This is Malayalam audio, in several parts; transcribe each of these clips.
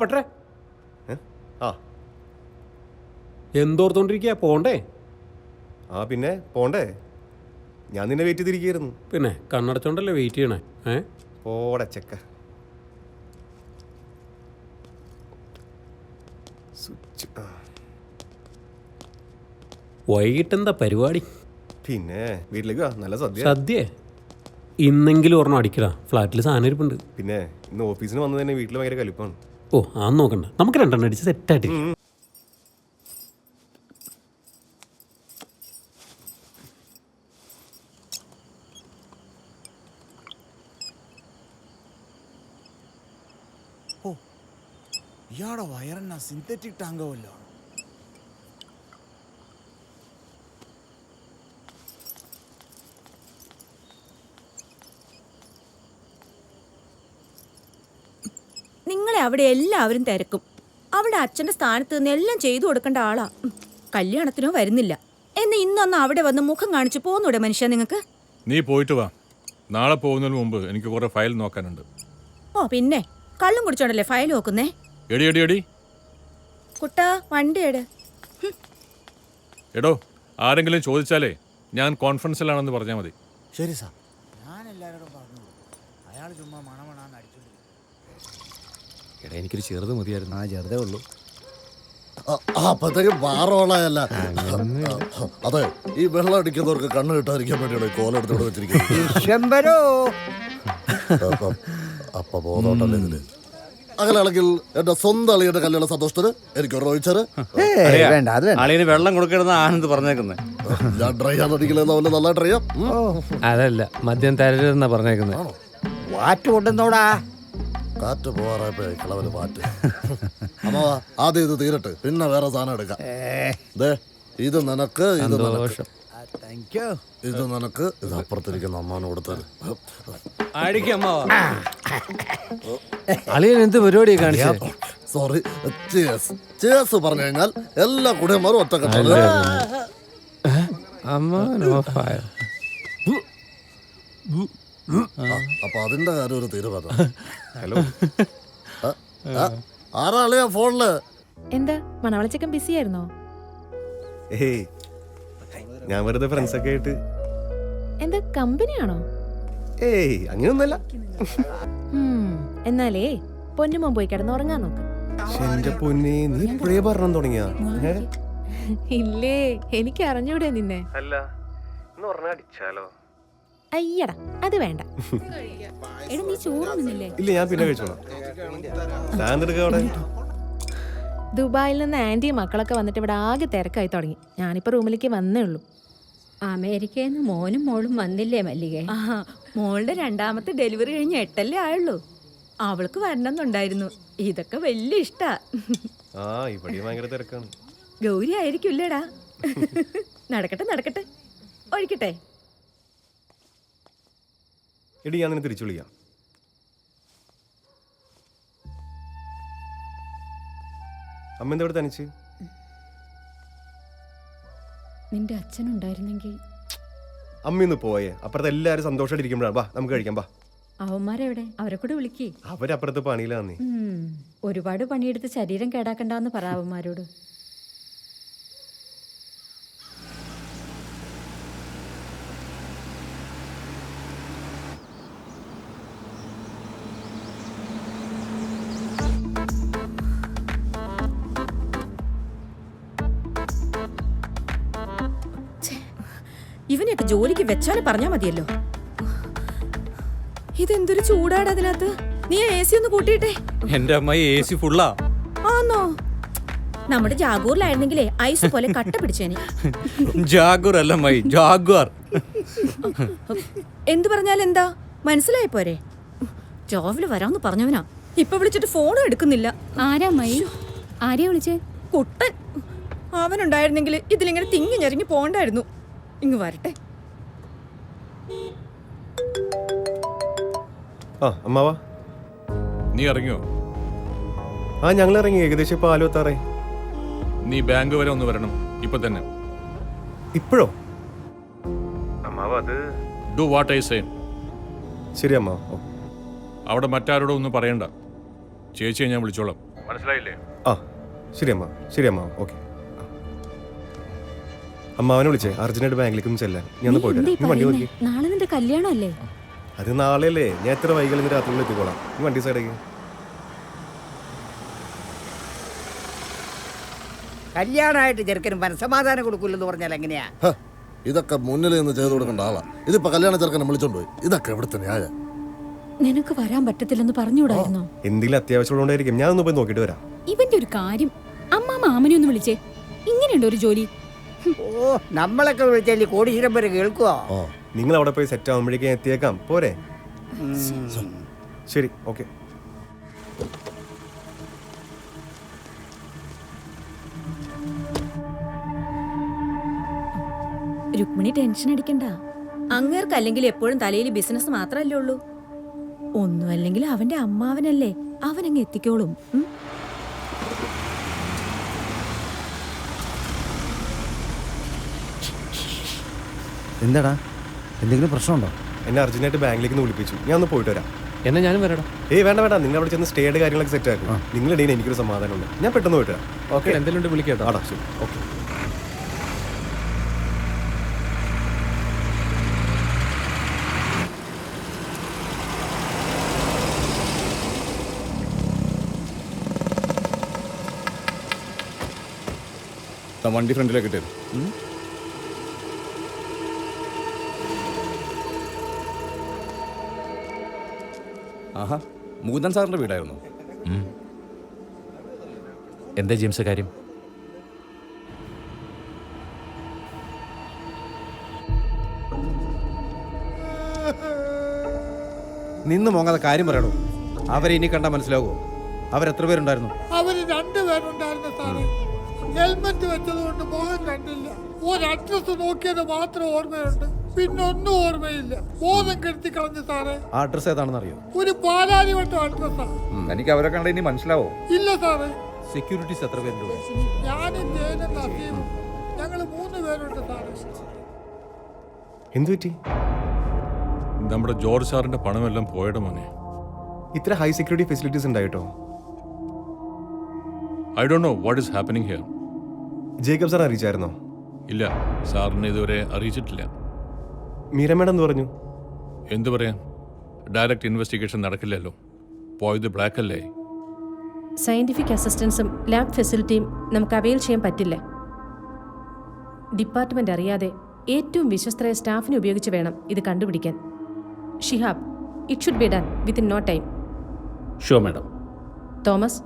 പറ്റേ ആ എന്തോർത്തോണ്ടിരിക്കുക പോണ്ടേ? ആ പിന്നെ പോണ്ടേ, ഞാൻ നിന്നെ വെയിറ്റ് ചെയ്തിരിക്കുകയായിരുന്നു. പിന്നെ കണ്ണടച്ചോണ്ടല്ലേ വെയിറ്റ് ചെയ്യണേ? പോടെ ചെക്ക. വൈകിട്ടെന്താ പരിപാടി? പിന്നെ വീട്ടിലേക്ക് വാ, നല്ല സദ്യ. സദ്യ ഇന്നെങ്കിലും ഒരെണ്ണം അടിക്കടാ, ഫ്ലാറ്റിൽ സാധനം ഇരിപ്പുണ്ട്. പിന്നെ ഇന്ന് ഓഫീസിന് വന്നത് തന്നെ വീട്ടിൽ ഭയങ്കര കലിപ്പാണ്. ഓ അതൊന്നും നോക്കണ്ട, നമുക്ക് രണ്ടെണ്ണം അടിച്ച് സെറ്റായിട്ട്. ഓ ഇയാടെ വയറെണ്ണ സിന്തറ്റിക് ടാങ്കവല്ലോ. നിങ്ങളെ അവിടെ എല്ലാവരും തിരക്കും. അവിടെ അച്ഛൻ്റെ സ്ഥാനത്ത് നിന്ന് എല്ലാം ചെയ്തു കൊടുക്കേണ്ട ആളാ. കല്യാണത്തിനോ വരുന്നില്ല എന്ന് ഇന്നൊന്ന് അവിടെ വന്ന് മുഖം കാണിച്ചു പോന്നൂടെ മനുഷ്യ നിങ്ങൾക്ക്? നീ പോയിട്ട് വാ, നാളെ പോകുന്നതിന് മുമ്പ് എനിക്ക് കുറെ ഫയൽ നോക്കാനുണ്ട്. ഓ പിന്നെ കള്ളും കുടിച്ചോണ്ടല്ലേ ഫയൽ നോക്കുന്നേ? എടി എടി എടി കുട്ടാ വണ്ടി എട്. എടോ, ആരെങ്കിലും ചോദിച്ചാലേ ഞാൻ കോൺഫറൻസിലാണെന്ന് പറഞ്ഞാൽ മതി. ശരി സാർ, ഞാൻ എല്ലാവരോടും പറഞ്ഞു. അയാൾ ചുമ്മാ മണമണാന്ന് അടിച്ചോണ്ടിരിക്കും. എടാ എനിക്കൊരു ചെറുത് മതിയായിരുന്നു. ആ ചെറുതേ ഉള്ളൂ. അപ്പത്തേക്ക് ബാറോളയല്ല. അതെ, ഈ വെള്ളം അടിക്കുന്നവർക്ക് കണ്ണ് കിട്ടാതിരിക്കാൻ വേണ്ടിയാണ് കോലെടുത്തോട് വെച്ചിരിക്കുന്നത്. അപ്പൊ ബോധോട്ടല്ലേ ഇതില്. അങ്ങനെയാണെങ്കിൽ എന്റെ സ്വന്തം അളിയുടെ കല്യാണ സന്തോഷത്തിന് എനിക്ക് റോയിച്ചത് വേണ്ട, അത് അളിയന് വെള്ളം കൊടുക്കരുന്ന ആണെന്ന് പറഞ്ഞേക്കുന്നത്. ഞാൻ ഡ്രൈ ആണെന്നിരിക്കില്ലെന്ന പോലെ നല്ല ഡ്രൈ ചെയ്യാം. അതല്ല, മദ്യം തരരുതെന്നാ പറഞ്ഞേക്കുന്നത്. വാറ്റ് കൊണ്ടുവന്നോടാ. കാറ്റ് പോവാറായപ്പോ കളവന് മാറ്റ്. അമ്മ ആദ്യം ഇത് തീരട്ടെ, പിന്നെ വേറെ സാധനം എടുക്കാം. ഇത് നിനക്ക്, ഇത് നിനക്ക്, ഇത് നിനക്ക്, ഇത് അപ്പുറത്തിരിക്കുന്ന അമ്മാന് കൊടുത്തത്. അളിയൻ എന്ത് പരിപാടി കാണിച്ചു? സോറി, ചേസ് പറഞ്ഞു കഴിഞ്ഞാൽ എല്ലാ കുടിയന്മാരും ഒറ്റക്കെട്ടാണ്. അപ്പൊ അതിന്റെ കാര്യം ഒരു തീരുമാനം. ഹലോ, ആരാ അളിയാ ഫോണില്? എന്താ മണവളച്ചക്കൻ ബിസി ആയിരുന്നോ? ഏയ് ഞാൻ വെറുതെ ഫ്രണ്ട്സൊക്കെ ആയിട്ട്. എന്താ കമ്പനിയാണോ? ഏയ് അങ്ങനെയൊന്നുമല്ല. എന്നാലേ പൊന്നുമോൻ പോയി കിടന്നുറങ്ങാൻ നോക്ക്. എന്റെ പൊന്നെ, നീ ഇപ്പഴേ പറഞ്ഞു തുടങ്ങിയ? ഇല്ലേ, എനിക്ക് അറിഞ്ഞൂടെ നിന്നെ. അല്ല, അടിച്ചാലോ? അയ്യടാ, അത് വേണ്ട. എടാ നീ ചോറൊന്നുമില്ലേ? ഇല്ല, ഞാൻ പിന്നെ കഴിച്ചോളാം. അവിടെ ദുബായിൽ നിന്ന് ആന്റിയും മക്കളൊക്കെ വന്നിട്ട് ഇവിടെ ആകെ തിരക്കായി തുടങ്ങി. ഞാനിപ്പോ റൂമിലേക്ക് വന്നേ ഉള്ളൂ. അമേരിക്കയിൽ നിന്ന് മോനും മോളും വന്നില്ലേ മല്ലികേ? മോളുടെ രണ്ടാമത്തെ ഡെലിവറി കഴിഞ്ഞ് 8 ആയുള്ളൂ. അവൾക്ക് വരണമെന്നുണ്ടായിരുന്നു. ഇതൊക്കെ വലിയ ഇഷ്ടാ. ഇവിടെ ഭയങ്കര തിരക്കാണ്. ഗൗരി ആയിരിക്കില്ലേടാ? നടക്കട്ടെ നടക്കട്ടെ, ഒഴിക്കട്ടെ. എടി, ഞാൻ നിന്നെ തിരിച്ചു വിളിക്കാം. അമ്മ എന്താ ഇവിടെ തനിച്ച്? നിന്റെ അച്ഛനുണ്ടായിരുന്നെങ്കിൽ. അമ്മ ഇന്ന് പോയേ, അപ്പുറത്ത് എല്ലാരും സന്തോഷമായിട്ടിരിക്കുമ്പോഴാണ്. വാ, നമുക്ക് കഴിക്കാം. വാ. അവന്മാരെവിടെ? അവരെ കൂടെ വിളിക്കേ. അവരപ്പുറത്ത് പണിയിലാന്നേ. ഒരുപാട് പണിയെടുത്ത് ശരീരം കേടാക്കണ്ടെന്ന് പറ അവന്മാരോട്. ഇവനെയൊക്കെ ജോലിക്ക് വെച്ചാലും പറഞ്ഞാ മതിയല്ലോ. ഇതെന്തൊരു ചൂടാടാ അതിനകത്ത്. നീ AC ഒന്ന് കൂട്ടിയിട്ടെ. എന്റെ അമ്മായി AC ഫുള്ളാ. ആന്നോ? നമ്മുടെ ജാഗൂറിലായിരുന്നെങ്കിലേ ഐസ് പോലെ കട്ട പിടിച്ചേനെ. ജാഗൂർ അല്ല അമ്മായി, ജാഗ്വാർ. എന്തു പറഞ്ഞാൽ എന്താ, മനസ്സിലായി പോരെ? രാവിലെ വരാന്ന് പറഞ്ഞവനാ, ഇപ്പൊ വിളിച്ചിട്ട് ഫോണും എടുക്കുന്നില്ല. ആരാ അമ്മായി? ആരെയാ വിളിച്ചേ? കുട്ടൻ. അവനുണ്ടായിരുന്നെങ്കിൽ ഇതിലിങ്ങനെ തിങ്ങി ഞെറിഞ്ഞു പോണ്ടായിരുന്നു. ഇങ്ങ് വരട്ടെ. അമ്മാവാ, നീ ഇറങ്ങിയോ? ഞങ്ങൾ ഇറങ്ങി. ഏകദേശം ഇപ്പൊ 6:06. നീ ബാങ്ക് വരെ ഒന്ന് വരണം ഇപ്പൊ തന്നെ. ഇപ്പോഴോ? അമ്മാവ, അത് ഡു വാട്ട് ഐ സേ. ശരി അമ്മാവ. അവിടെ മറ്റാരോടും ഒന്നും പറയണ്ട. ചേച്ചിയെ ഞാൻ വിളിച്ചോളാം. മനസ്സിലായില്ലേ? ആ ശരി അമ്മ, ശരി അമ്മ, ഓക്കെ. അമ്മ അവനെ വിളിച്ചേ, അർജന്റായിട്ട് ബാങ്കിലേക്ക് ഒന്ന് ചെല്ലാൻ. ഞാൻ ഒന്ന് പോയിട്ട് വരാം. നീ വണ്ടി നോക്കി. നാളെ നിന്റെ കല്യാണം അല്ലേ? അത് നാളെയല്ലേ, ഞാൻ എത്ര വൈകി ഇന്ന് രാത്രിയിൽ എത്തിക്കോളാം. നീ വണ്ടി സൈഡേക്ക്. കല്യാണമായിട്ട് ചെറുക്കനും മനസ്സമാധാനം കൊടുക്കില്ലെന്ന് പറഞ്ഞാൽ എങ്ങനെയാ? ഹ, ഇതൊക്കെ മുന്നിൽ നിന്ന് ചെയ്തു കൊടുക്കേണ്ട ആളാ. ഇതിപ്പോ കല്യാണ ചെറുക്കനെ വിളിച്ചോണ്ട് പോയി. ഇതൊക്കെ എവിടുത്തെ ന്യായ? നിനക്ക് വരാൻ പറ്റത്തില്ലെന്ന് പറഞ്ഞുകൂടായിരുന്നോ? എന്തെങ്കിലും അത്യാവശ്യമുള്ളതുകൊണ്ടായിരിക്കും. ഞാൻ ഒന്ന് പോയി നോക്കിയിട്ട് വരാം. ഇവന്റെ ഒരു കാര്യം, അമ്മ മാമനെ ഒന്ന് വിളിച്ചേ. ഇങ്ങനെയുണ്ടോ ഒരു ജോലി? ഓ, നമ്മളൊക്കെ വിളിച്ചാൽ കോടീശ്വരം വരെ കേൾക്കുവോ? നിങ്ങൾ അവിടെ പോയി സെറ്റ് ആകുമ്പോഴേക്കും എത്തിയേക്കാം, പോരെ? ശരി, ഓക്കെ. രുക്മിണി ടെൻഷൻ അടിക്കണ്ട. അങ്ങേർക്കല്ലെങ്കിൽ എപ്പോഴും തലയിൽ ബിസിനസ് മാത്രമല്ലേ ഉള്ളൂ. ഒന്നും അല്ലെങ്കിൽ അവന്റെ അമ്മാവനല്ലേ, അവനങ്ങ് എത്തിക്കോളും. എന്താടാ, എന്തെങ്കിലും പ്രശ്നമുണ്ടോ? എന്നെ അർജന്റായിട്ട് ബാങ്കിലേക്ക് ഒന്ന് വിളിപ്പിച്ചു. ഞാൻ ഒന്ന് പോയിട്ട് വരാം. എന്നാ ഞാനും വരാടാ. ഏയ് വേണ്ട വേണ്ട, നിങ്ങൾ അവിടെ ചെന്ന് സ്റ്റേയുടെ കാര്യങ്ങളൊക്കെ സെറ്റ് ആക്കും. നിങ്ങളിടയിൽ എനിക്കൊരു സമാധാനമുണ്ട്. ഞാൻ പെട്ടെന്ന് പോയിട്ട് വരാം. ഓക്കെ, എന്തെങ്കിലും ഉണ്ട് വിളിക്കാട്ടോ. ആടാ, ശരി, ഓക്കെ. വണ്ടി ഫ്രണ്ടിലേക്ക് ഇട്ടു. ആഹാ, മുകുന്ദൻ സാറിന്റെ വീടായിരുന്നു. എന്താ ജെയിംസ് കാര്യം? നിന്ന് മോങ്ങാതെ കാര്യം പറയണോ. അവരെ ഇനി കണ്ടാൽ മനസ്സിലാവുമോ? അവരെത്ര പേരുണ്ടായിരുന്നു? അവര് 2 പേരുണ്ടായിരുന്നു സാറേ. ഹെൽമെറ്റ് വെച്ചതുകൊണ്ട് മുഖം കണ്ടില്ല. ഒരു അഡ്രസ് നോക്കിയത് മാത്രം ഓർമ്മയുണ്ട്, പിന്നെ ഒന്നും ഓർമ്മയില്ല. ബോധം കെടുത്തി കളഞ്ഞു സാറേ. ആ അഡ്രസ് ഏതാണെന്ന് അറിയോ? ഒരു പാലാരിവട്ടം അഡ്രസ്സാ. എനിക്ക് അവരെ കണ്ട ഇനി മനസ്സിലാവോ? ഇല്ല സാറേ. സെക്യൂരിറ്റീസ് എത്ര പേരുണ്ട്? ഞാനും ജയനും നസീമും, ഞങ്ങൾ 3 പേരുണ്ട് സാറേ. എന്തു പറ്റി? നമ്മുടെ ജോർജ് സാറിന്റെ പണമെല്ലാം പോയുടെ മോനെ. ഇത്ര ഹൈ സെക്യൂരിറ്റി ഫെസിലിറ്റീസ് ഉണ്ടായിട്ടോ? I don't know what is happening here. Jacob sir അറിയിച്ചായിരുന്നോ? ഇല്ല, സാറിനെ ഇതുവരെ അറിയിച്ചിട്ടില്ല. മീര മേഡം എന്ന് പറഞ്ഞു. എന്തു പറയാൻ, ഡയറക്റ്റ് ഇൻവെസ്റ്റിഗേഷൻ നടക്കില്ലല്ലോ. പോയത് ബ്ലാക്ക് അല്ലേ? സയന്റിഫിക് അസിസ്റ്റൻസും ലാബ് ഫെസിലിറ്റിയും നമുക്ക് അവൈൽ ചെയ്യാൻ പറ്റില്ല. ഡിപ്പാർട്ട്മെന്റ് അറിയാതെ ഏറ്റവും വിശ്വസ്തരായ സ്റ്റാഫിനെ ഉപയോഗിച്ച് വേണം ഇത് കണ്ടുപിടിക്കാൻ. Shihab, it should be done within no time. Sure madam. Thomas,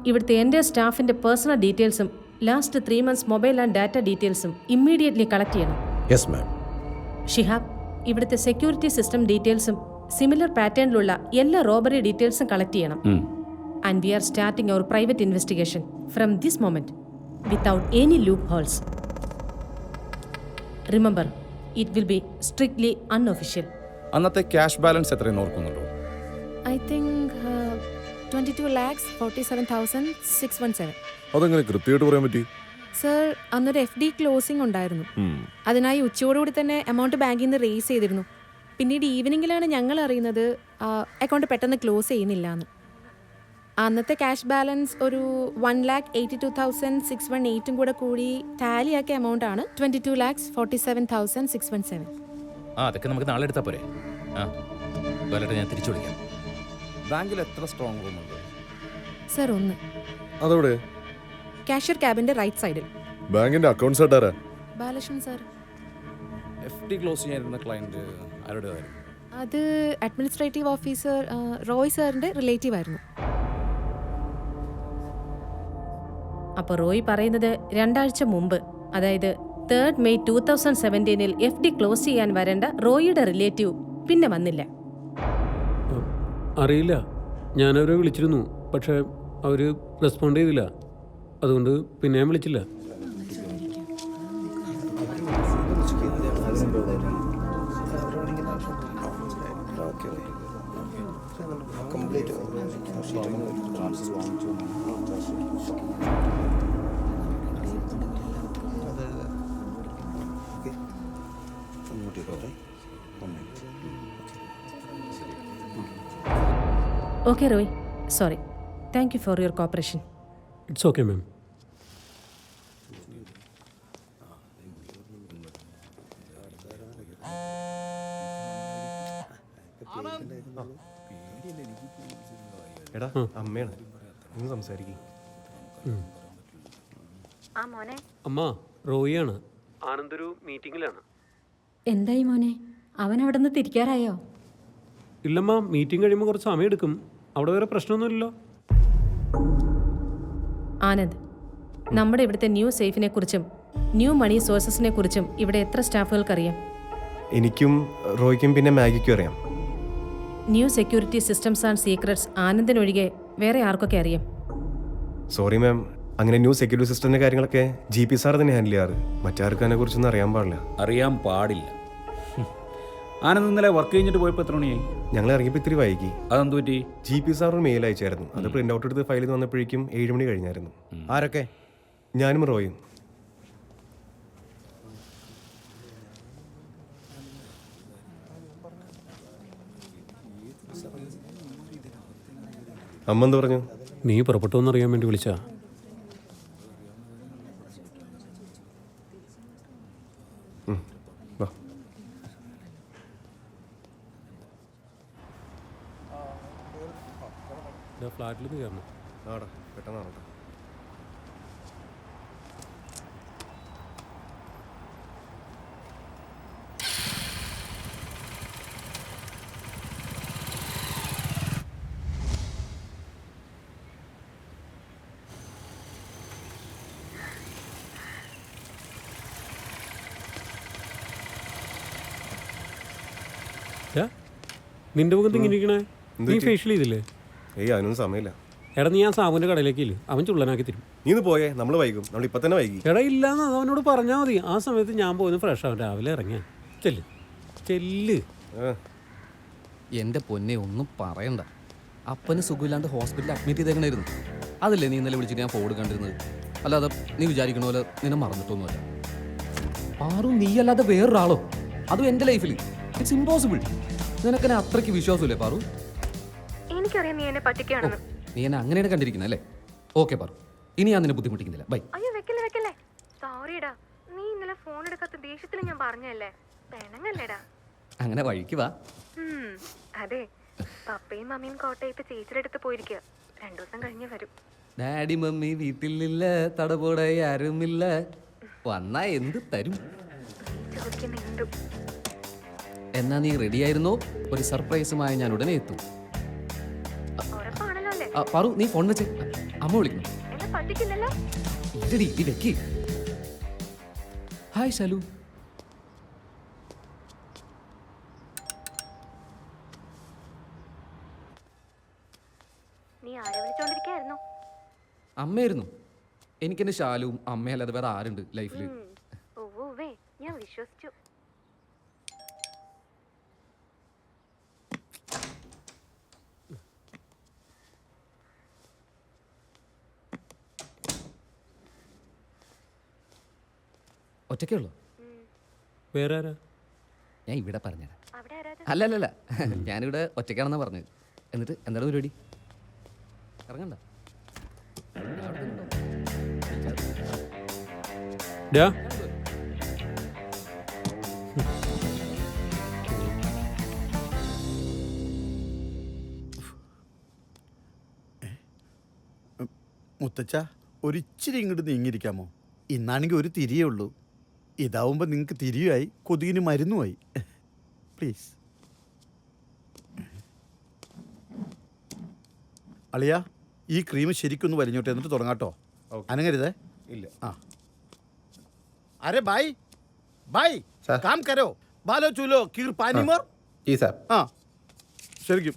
ഇവിടുത്തെ എൻ്റെ സ്റ്റാഫിൻ്റെ പേഴ്സണൽ ഡീറ്റെയിൽസും last 3 months mobile and data ഡീറ്റെയിൽസും ഇമ്മീഡിയറ്റ്ലി കളക്ട് ചെയ്യണം. Yes ma'am. ഷിഹാബ്, ഇവിടുത്തെ സെക്യൂരിറ്റി സിസ്റ്റം ഡീറ്റെയിൽസും സിമിലർ പാറ്റേണിലുള്ള എല്ലാ റോബറി ഡീറ്റെയിൽസും കളക്ട് ചെയ്യണം. And we are starting our private investigation from this moment without any loopholes. Remember, it will be strictly unofficial. അന്നത്തെ ക്യാഷ് ബാലൻസ് എത്രയെന്ന് ഓർക്കുന്നുണ്ടോ? I think 22,47,617. അതെങ്ങനെ കൃത്യമായിട്ട് പറയാൻ പറ്റി? സർ, അന്നൊരു FD ക്ലോസിംഗ് ഉണ്ടായിരുന്നു. അതിനായി ഉച്ചയോടുകൂടി തന്നെ എമൗണ്ട് ബാങ്കിൽ നിന്ന് റേസ് ചെയ്തിരുന്നു. പിന്നീട് ഈവനിങ്ങിലാണ് ഞങ്ങൾ അറിയുന്നത് അക്കൗണ്ട് പെട്ടെന്ന് ക്ലോസ് ചെയ്യുന്നില്ല എന്ന്. അന്നത്തെ ക്യാഷ് ബാലൻസ് ഒരു 1,82,618 കൂടെ കൂടി ടാലിയാക്കിയ എമൗണ്ട് ആണ് 22,47,617. അതൊക്കെ നമുക്ക് നാളെ എടുത്താൽ പോരെ? ഞാൻ തിരിച്ചു വിളിക്കാം. ബാങ്കിൽ എത്ര സ്ട്രോങ് റൂം ഉണ്ട്? സർ, 1. അതെവിടെ? കാഷ്യർ ക്യാബിന്റെ റൈറ്റ് സൈഡിൽ. ബാങ്കിന്റെ അക്കൗണ്ട് സെറ്റാരാ? ബാലകൃഷ്ണൻ സാർ. FD ക്ലോസ് ചെയ്യാനിരുന്ന ക്ലയന്റ് ആരുടേതായിരുന്നു? അത് അഡ്മിനിസ്ട്രേറ്റീവ് ഓഫീസർ റോയ് സാറിന്റെ റിലേറ്റീവ് ആയിരുന്നു. അപ്പോൾ റോയ് പറയുന്നത് 2 ആഴ്ച മുമ്പ്, അതായത് 3rd May 2017 FD ക്ലോസ് ചെയ്യാൻ വരേണ്ട റോയിയുടെ റിലേറ്റീവ് പിന്നെ വന്നില്ല. അറിയില്ല, ഞാനവരെ വിളിച്ചിരുന്നു, പക്ഷേ അവർ റെസ്പോണ്ട് ചെയ്തില്ല. അതുകൊണ്ട് പിന്നെ ഞാൻ വിളിച്ചില്ല. Okay Roy, sorry. Thank you for your corporation. It's okay ma'am. എടാ അമ്മയാണ്, ഒന്ന് സംസാരിക്കും. അമ്മ, റോയിയാണ്. ആനന്ദൊരു മീറ്റിങ്ങിലാണ്. എന്തായി മോനെ, അവൻ അവിടെ നിന്ന് തിരിക്കാറായോ? ഇല്ലമ്മ, മീറ്റിംഗ് കഴിയുമ്പോൾ കുറച്ച് സമയം എടുക്കും. അവിടെ വേറെ പ്രശ്നമൊന്നുമില്ലല്ലോ. ആനന്ദ്, നമ്മുടെ ഇവിടുത്തെ ന്യൂ സേഫിനെ കുറിച്ചും ന്യൂ മണി സോഴ്സസിനെ കുറിച്ചും ഇവിടെ എത്ര സ്റ്റാഫുകൾക്കറിയാം? എനിക്കും റോയ്ക്കും പിന്നെ മാഗിക്കും അറിയാം. New security systems and secrets ആനന്ദിനൊഴികെ വേറെ ആർക്കൊക്കെ അറിയാം? സോറി മാം, അങ്ങനെ ന്യൂ സെക്യൂരിറ്റി സിസ്റ്റത്തിൻ്റെ കാര്യങ്ങളൊക്കെ GP സാർ തന്നെ ഹാൻഡിൽ ചെയ്യാറ്. മറ്റാർക്കും അതിനെ കുറിച്ചൊന്നും അറിയാൻ പാടില്ല. അറിയാൻ പാടില്ല. ആനന്ദ് ഇന്നലെ വർക്ക് കഴിഞ്ഞിട്ട് പോയപ്പോൾ എത്ര മണിയായി? ഞങ്ങൾ ഇറങ്ങിയപ്പോൾ ഇത്തിരി വൈകി. അതെന്ത് പറ്റി? GP സാർ ഒരു മെയിൽ അയച്ചായിരുന്നു. അത് പ്രിന്റ് ഔട്ട് എടുത്ത് ഫയൽ ചെയ്ത് വന്നപ്പോഴേക്കും 7 മണി കഴിഞ്ഞായിരുന്നു. ആരൊക്കെ? ഞാനും റോയും. അമ്മ എന്ത് പറഞ്ഞു? നീ പുറപ്പെട്ടോന്ന് അറിയാൻ വേണ്ടി വിളിച്ചാ. വാ. ഫ്ലാറ്റിൽ നിന്ന് കയറണം. ആടാ, പെട്ടെന്നാണ്. നിന്റെ മുഖത്ത് ഇങ്ങനെ ഇരിക്കണേ? നീ ഫേഷ്യൽ ചെയ്തില്ലേ? ഏയ്, അതിനൊന്നും സമയമില്ല. എടാ, നീ ആ സാബുവിൻ്റെ കടയിലേക്ക് ഇല്ല, അവൻ ചുള്ളനാക്കി തരും. നീ ഒന്ന് പോയേ, നമ്മൾ വൈകും. നമ്മൾ ഇപ്പം തന്നെ വൈകി. എടാ, ഇല്ലാന്ന് അവനോട് പറഞ്ഞാൽ മതി. ആ സമയത്ത് ഞാൻ പോയിന്ന് ഫ്രഷ് ആവും. രാവിലെ ഇറങ്ങിയാ ചെല്ല് ചെല്ല്. എൻ്റെ പൊന്നെ, ഒന്നും പറയണ്ട. അപ്പന് സുഖമില്ലാണ്ട് ഹോസ്പിറ്റലിൽ അഡ്മിറ്റ് ചെയ്തേക്കണായിരുന്നു. അതല്ലേ നീ ഇന്നലെ വിളിച്ചിട്ട് ഞാൻ ഫോൺ കണ്ടിരുന്നത്. അല്ലാതെ നീ വിചാരിക്കണ പോലെ നിന്നെ മറന്നിട്ടൊന്നുമല്ല. പാറു, നീ അല്ലാതെ വേറൊരാളോ? അതും എൻ്റെ ലൈഫിൽ. It's impossible. നിനക്കെന്നെ അത്രയ്ക്ക് വിശ്വാസമില്ലേ പാറു? എനിക്കറിയാം നീ എന്നെ പറ്റിക്കുകയാണെന്ന്. നീ എന്നെ അങ്ങനെയാണ് കണ്ടിരിക്കുന്നത് അല്ലേ? ഓക്കെ പാറു, ഇനി ഞാൻ നിന്നെ ബുദ്ധിമുട്ടിക്കുന്നില്ല. ബൈ. അയ്യോ, വെക്കല്ലേ. സോറിടാ, നീ ഇന്നലെ ഫോൺ എടുക്കാത്ത ദേഷ്യത്തിൽ ഞാൻ പറഞ്ഞല്ലേ. പെണങ്ങല്ലേടാ. അങ്ങനെ വഴിക്ക് വാ. അതെ, പപ്പയും മമ്മിയും കോട്ടയത്ത് ചേച്ചിയുടെ അടുത്ത് പോയിരിക്കുക. 2 ദിവസം കഴിഞ്ഞേ വരും. ഡാഡി മമ്മി വീട്ടിലില്ല, തടപോടെ ആരുമില്ല. വന്നാ എന്ത് തരും? എന്നാ നീ റെഡി ആയിരുന്നോ? ഒരു സർപ്രൈസുമായി ഞാൻ ഉടനെ എത്തും. പാറു, നീ ഫോൺ വെച്ച്. അമ്മ വിളിക്കുന്നു. ഇല്ലടി, വെക്ക്. ഹായ് ശാലു. അമ്മയായിരുന്നു. എനിക്കെന്നെ ശാലുവും അമ്മയല്ലാതെ വേറെ ആരുണ്ട് ലൈഫിൽ? ഞാൻ വിശ്വസിച്ചു. ഒറ്റയ്ക്കുള്ളൂ? വേറെ ആരാ? ഞാൻ ഇവിടെ പറഞ്ഞത്. അല്ലല്ല, ഞാനിവിടെ ഒറ്റയ്ക്കാണെന്നാ പറഞ്ഞത്. എന്നിട്ട് എന്താണ് പരിപാടി? ഇറങ്ങണ്ട. മുത്തച്ഛ, ഒരിച്ചിരി ഇങ്ങോട്ട് നീങ്ങിയിരിക്കാമോ? ഇന്നാണെങ്കിൽ ഒരു തിരിയേ ഉള്ളൂ. ഇതാവുമ്പോൾ നിങ്ങൾക്ക് തിരിയുമായി, കൊതുകിന് മരുന്നുമായി. പ്ലീസ്. അളിയ, ഈ ക്രീം ശരിക്കൊന്ന് വലിഞ്ഞോട്ടെ, എന്നിട്ട് തുടങ്ങാട്ടോ. അനങ്ങരുതേ. ഇല്ല. ആ, അരെ ബായ് ബായ്, കാം കരോ. ബാലോ ചൂലോ കീർ പാനി മോർ. ആ, ശരിക്കും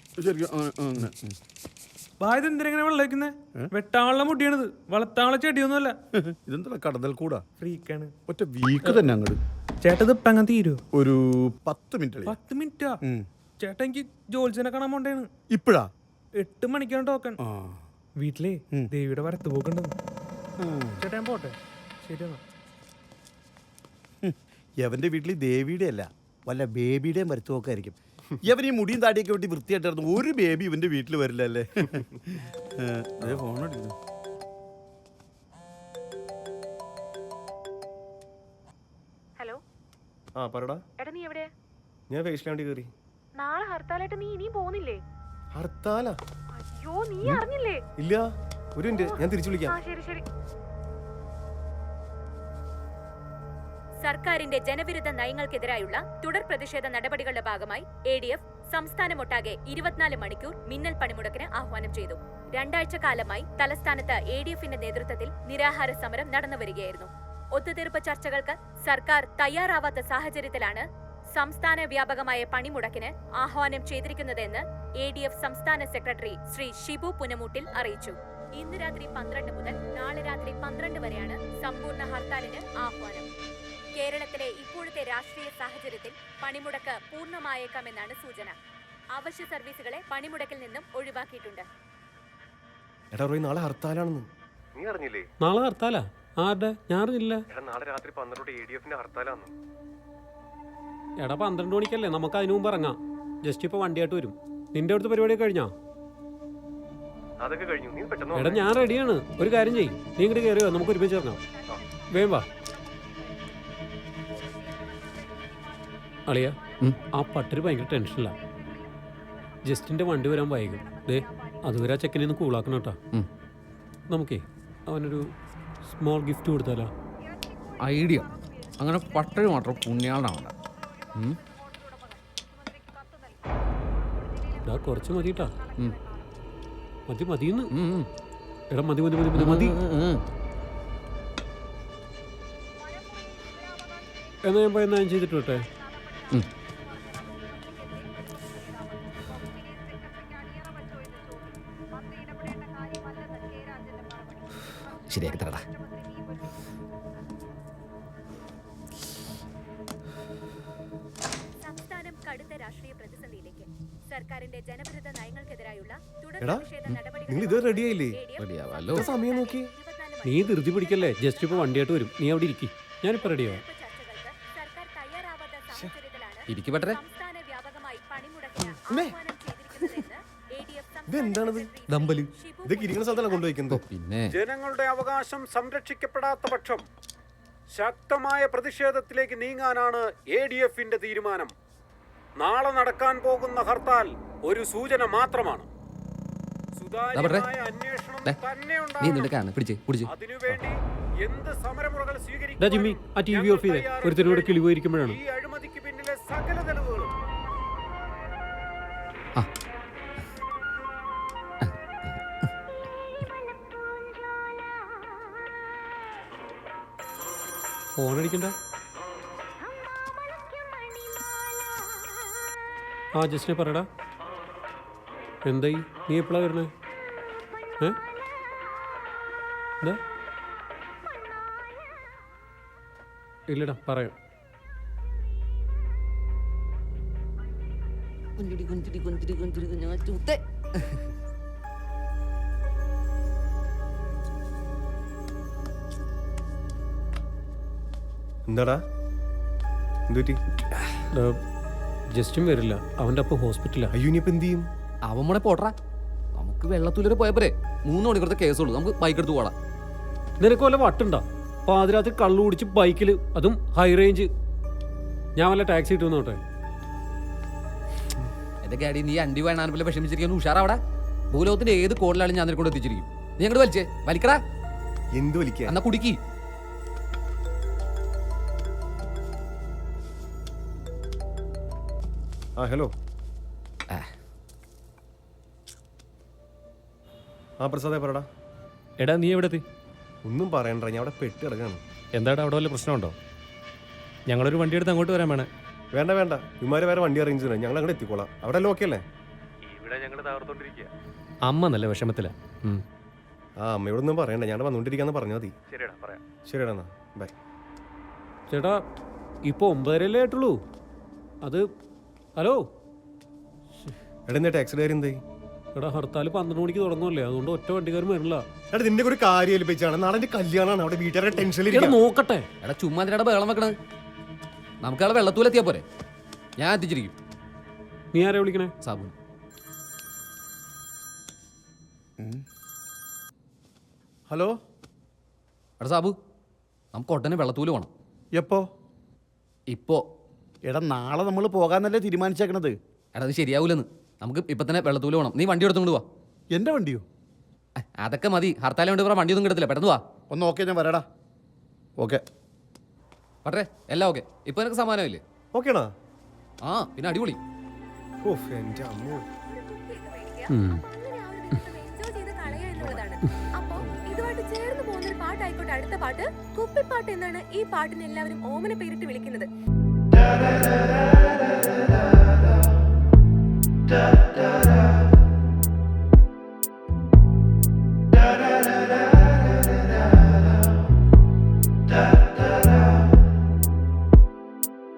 ഇതെന്തിനെ വെള്ളേക്കുന്നേ? വെട്ടാനുള്ള മുടിയാണിത്, വളർത്താനുള്ള ചെടിയൊന്നുമല്ല. ഇതെന്താ കടന്നൽ കൂടാ? ഫ്രീക്കാണ്. ഒറ്റ വീക്ക് തന്നെ അങ്ങോട്ട്. ചേട്ടത് ഇപ്പം അങ്ങനെ തീരുമോ? ഒരു 10 മിനിറ്റ്. 10 മിനിറ്റാ? ചേട്ടാ, എനിക്ക് ജോത്സ്യനെ കാണാൻ പോണ്ടേണ്. ഇപ്പഴാ? 8 മണിക്കാണ് ടോക്കൺ. വീട്ടിലേ ദേവിയുടെ വരത്ത് പോക്കണ്ടെന്ന്. ചേട്ടാ, ഞാൻ പോട്ടെ. ശരി എന്നാ. യവന്റെ വീട്ടിൽ ദേവിയുടെ അല്ല, വല്ല ബേബിയുടെയും വരത്ത് പോക്കായിരിക്കും. യവൻ ഈ മുടിയും താടിയൊക്കെ വേണ്ടി വൃത്തിയായിട്ടായിരുന്നു. ഒരു ബേബി ഇവന്റെ വീട്ടിൽ വരില്ല അല്ലേ? ഫോൺ എടുക്കുന്നു. ഹലോ ആ പറടാ. എടാ നീ എവിടെ? ഞാൻ ഫേഷ്യലാണ്ടി കയറി. നാളെ ഹർത്താലായിട്ട് നീ ഇനിയും പോകുന്നില്ലേ? ഹർത്താലാ? അയ്യോ നീ അറിഞ്ഞില്ലേ? ഇല്ല, ഒരു മിനിറ്റ്, ഞാൻ തിരിച്ചു വിളിക്കാം. ശരി ശരി. സർക്കാരിന്റെ ജനവിരുദ്ധ നയങ്ങൾക്കെതിരായുള്ള തുടർ പ്രതിഷേധ നടപടികളുടെ ഭാഗമായി ADF സംസ്ഥാനമൊട്ടാകെ 24 മണിക്കൂർ മിന്നൽ പണിമുടക്കിന് ആഹ്വാനം ചെയ്തു. 2 ആഴ്ച കാലമായി തലസ്ഥാനത്ത് ADFന്റെ നേതൃത്വത്തിൽ നിരാഹാര സമരം നടന്നുവരികയായിരുന്നു. ഒത്തുതീർപ്പ് ചർച്ചകൾക്ക് സർക്കാർ തയ്യാറാവാത്ത സാഹചര്യത്തിലാണ് സംസ്ഥാന വ്യാപകമായ പണിമുടക്കിന് ആഹ്വാനം ചെയ്തിരിക്കുന്നതെന്ന് ADF സംസ്ഥാന സെക്രട്ടറി ശ്രീ ഷിബു പുനമൂട്ടിൽ അറിയിച്ചു. ഇന്ന് രാത്രി 12 മുതൽ നാളെ രാത്രി 12 വരെയാണ് സമ്പൂർണ്ണ ഹർത്താലിന് ആഹ്വാനം. കേരളത്തിലെ ഇപ്പോഴത്തെ രാഷ്ട്രീയ സാഹചര്യത്തിൽ പണിമുടക്ക് പൂർണ്ണമായേക്കാമെന്നാണ് സൂചന. അവശ്യ സർവീസുകളെ പണിമുടക്കിൽ നിന്നും ഒഴിവാക്കിയിട്ടുണ്ട്. എടാ റോയ്, നാളെ ഹർത്താലാണെന്ന് നീ അറിഞ്ഞില്ലേ? നാളെ ഹർത്താലാ? ആരുടെ? ഞാൻ അറിഞ്ഞില്ല. എടാ നാളെ രാത്രി 12 ADFന്റെ ഹർത്താലാന്ന്. എടാ 12 മണിക്കല്ലേ, നമുക്ക് അതിനു മുമ്പ് ഇറങ്ങാം. ജസ്റ്റ് ഇപ്പൊ വണ്ടിയായിട്ട് വരും. നിന്റെ അടുത്ത് പരിപാടി കഴിഞ്ഞാ? അതൊക്കെ കഴിഞ്ഞു, നീ പെട്ടെന്ന് എടാ ഞാൻ റെഡിയാണ്. ഒരു കാര്യം ചെയ്യും, നീ ഇങ്ങോട്ട് കയറിയോ, നമുക്ക് ഒരുമിച്ച് ഇറങ്ങാം. വേഗം വാ. അളിയ, ആ പട്ടര് ഭയങ്കര ടെൻഷനില്ല. ജസ്റ്റിന്റെ വണ്ടി വരാൻ വൈകും. ദേ അതുവരെ ആ ചെക്കനെ ഒന്ന് കൂളാക്കണം കേട്ടോ. നമുക്കേ അവനൊരു സ്മോൾ ഗിഫ്റ്റ് കൊടുത്താലോ? ഐഡിയ. അങ്ങനെ പട്ടര് മാത്രം പുണ്യാളാവണ്ട. കുറച്ച് മതി കേട്ടാ. മതി മതിന്ന്. എടാ മതി മതി മതി മതി മതി. എന്നാ ഞാൻ പോയി ഞാൻ ചെയ്തിട്ട് വിട്ടെ. ശരിയാക്കി തരടാ. സംസ്ഥാനം കടുത്ത രാഷ്ട്രീയ പ്രതിസന്ധിയിലേക്ക്. സർക്കാരിന്റെ ജനവിരുദ്ധ നയങ്ങൾക്കെതിരായുള്ള തുടർ എടാ പ്രതിഷേധ നിങ്ങൾ ഇത് റെഡി ആയില്ലേ? റെഡിയാവാലോ. സമയം നോക്കി. നീ ധൃതി പിടിക്കല്ലേ, ജസ്റ്റ് ഇപ്പൊ വണ്ടിയായിട്ട് വരും. നീ അവിടെ ഇരിക്കും, ഞാനിപ്പോ റെഡിയാവാം. സർക്കാർ തയ്യാറാവാത്ത സാഹചര്യത്തിലാണ് ഇരിക്കു പട്ടരെ. സംസ്ഥാന വ്യാപകമായി പണിമുടക്കിന് ആഹ്വാനം ചെയ്തിരിക്കുന്നതെന്ന് ADF ഇതെന്താണത്? ദമ്പല് ഇതൊക്കെ ഇരിക്കുന്ന സ്ഥലത്താണ് കൊണ്ടുവയ്ക്കുന്നത്. പിന്നെ ജനങ്ങളുടെ അവകാശം സംരക്ഷിക്കപ്പെടാത്ത പക്ഷം ശക്തമായ പ്രതിഷേധത്തിലേക്ക് നീങ്ങാനാണ് ADFന്റെ തീരുമാനം. നാളെ നടക്കാൻ പോകുന്ന ഹർത്താൽ ഒരു സൂചന മാത്രമാണ്. സുതാര്യമായ അന്വേഷണം തന്നെ ഉണ്ടാകണം. അതിനുവേണ്ടി എന്ത് സമരമുറകൾ സ്വീകരിക്കും? ആ TV ഓഫ് ചെയ്തേ. ഒരുത്തരോട് കിളി പോയിരിക്കുമ്പോഴാണ് ഈ അഴിമതിക്ക് പിന്നിലെ സകല തെളിവുകളും. ഫോണടിക്കണ്ട. ആ ജസ്റ്റിനെ പറയടാ. എന്തായി? നീ എപ്പോഴാ വരണേ? എന്താ? ഇല്ലടാ പറയാം. എന്താടാ എന്തുപറ്റി? ജസ്റ്റും വരില്ല, അവൻ്റെ അപ്പം ഹോസ്പിറ്റലാ. അയ്യോ ഇനിയിപ്പോ എന്ത് ചെയ്യും? അവൻ മോളെ പോട്ടറാ. നമുക്ക് വെള്ളത്തൂലരെ പോയപ്പോരെ 3 മണിക്കൂറത്തെ കേസുള്ളൂ. നമുക്ക് ബൈക്ക് എടുത്ത് പോടാം. നിനക്ക് വല്ല വട്ടുണ്ടോ? പാതിരാത്രി കള്ളു കുടിച്ച് ബൈക്കിൽ, അതും ഹൈ റേഞ്ച്. ഞാൻ വല്ല ടാക്സി ഇട്ടു നോട്ടെ. എന്റെ ഗാഡി നീ അണ്ടി വേണാൻ പോലെ വിഷമിച്ചിരിക്കുന്നു. ഉഷാറാവടാ. ഭൂലോകത്തിന്റെ ഏത് കോടിലാലും ഞാൻ നിനക്കൊണ്ട് എത്തിച്ചിരിക്കും. നീ അങ്ങോട്ട് വലിച്ചേ. വലിക്കടാ. എന്ത് വലിക്കാ? എന്നാ കുടിക്കി. ആ ഹലോ. ആ പ്രസാദേ പറടാ. എടാ നീ എവിടെ എത്തി? ഒന്നും പറയണ്ട, ഞാൻ അവിടെ പെട്ട് കിടക്കാണ്. എന്താടാ അവിടെ വല്ല പ്രശ്നമുണ്ടോ? ഞങ്ങളൊരു വണ്ടി എടുത്ത് അങ്ങോട്ട് വരാൻ വേണേ. വേണ്ട വേണ്ട, ഇമാര് വേറെ വണ്ടി അറേഞ്ച് ചെയ്യാം. ഞങ്ങൾ അങ്ങോട്ട് എത്തിക്കോളാം. അവിടെ എല്ലാം ഓക്കെ അല്ലേ? ഇവിടെ ഞങ്ങൾ തകർത്തോണ്ടിരിക്കുക. അമ്മ നല്ല വിഷമത്തിലാ. ആ അമ്മയോടൊന്നും പറയണ്ട, ഞാൻ വന്നുകൊണ്ടിരിക്കാന്ന് പറഞ്ഞാൽ മതി. ശരിയടാ പറയാം. ശരിയടാ എന്നാ ബൈ. ചേട്ടാ ഇപ്പോൾ 9:30 ആയിട്ടുള്ളൂ. അത് ഹലോ എടാ എന്താ ടാക്സിയുടെ കാര്യം എന്തായി? എടാ ഹർത്താൽ 12 മണിക്ക് തുടങ്ങുമല്ലേ, അതുകൊണ്ട് ഒറ്റ വണ്ടിക്കാരും വരില്ല. എടാ നിന്റെ ഒരു കാര്യം ഏൽപ്പിച്ചാണ്. നാളെ എന്റെ കല്യാണമാണ്. അവിടെ വീട്ടുകാരുടെ ടെൻഷനിൽ നോക്കട്ടെ. എടാ ചുമ്മാ എന്തിനാ ബഹളം വെക്കണത്? നമുക്കാളെ വെള്ളത്തൂലെത്തിയാ പോരെ. ഞാൻ എത്തിച്ചിരിക്കും. നീ ആരെ വിളിക്കണേ? സാബുൻ. ഹലോ എടാ സാബു, നമുക്ക് ഉടനെ വെള്ളത്തൂല് പോകണം. എപ്പോ? ഇപ്പോ. എടാ നാളെ നമ്മൾ പോകാന്നല്ലേ തീരുമാനിച്ചേക്കണത്. എടാ അത് ശരിയാവൂലെന്ന്. നമുക്ക് ഇപ്പം തന്നെ വെള്ളത്തൂല് പോകണം. നീ വണ്ടി എടുത്തുകൊണ്ട് വാ. എൻ്റെ വണ്ടിയോ? അതൊക്കെ മതി. ഹർത്താൽ വേണ്ടി പറയാൻ വണ്ടിയൊന്നും കിടത്തില്ല. പെട്ടെന്ന് വാ. ഒന്ന് ഓക്കെ, ഞാൻ വരാടാ. ഓക്കെ പട്ടേ, എല്ലാം ഓക്കെ. ഇപ്പൊ നിനക്ക് സമാനമില്ലേ? ഓക്കേണാ? ആ പിന്നെ അടിപൊളി. ഓഫ് എൻ്റെ അമ്മോ. അപ്പൊ ഇതുമായിട്ട് ചേർന്ന് പോകുന്ന ഒരു പാട്ടായിക്കോട്ടെ അടുത്ത പാട്ട്. കുപ്പിപ്പാട്ട് എന്നാണ് ഈ പാട്ടിന് എല്ലാവരും ഓമന പേരിട്ട് വിളിക്കുന്നത്.